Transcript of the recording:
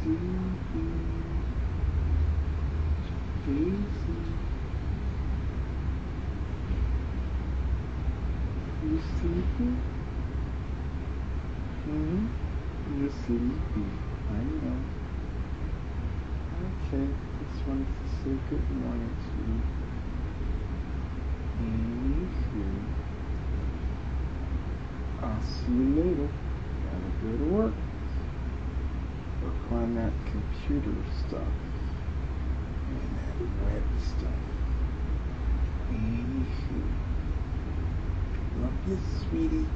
sleepy. Daisy. You sleepy? You're sleepy. I know. Okay, just wanted to say good morning to you. Anywho, I'll see you later. Gotta go to work. Work on that computer stuff. And that web stuff. Anywho. Love you, sweetie.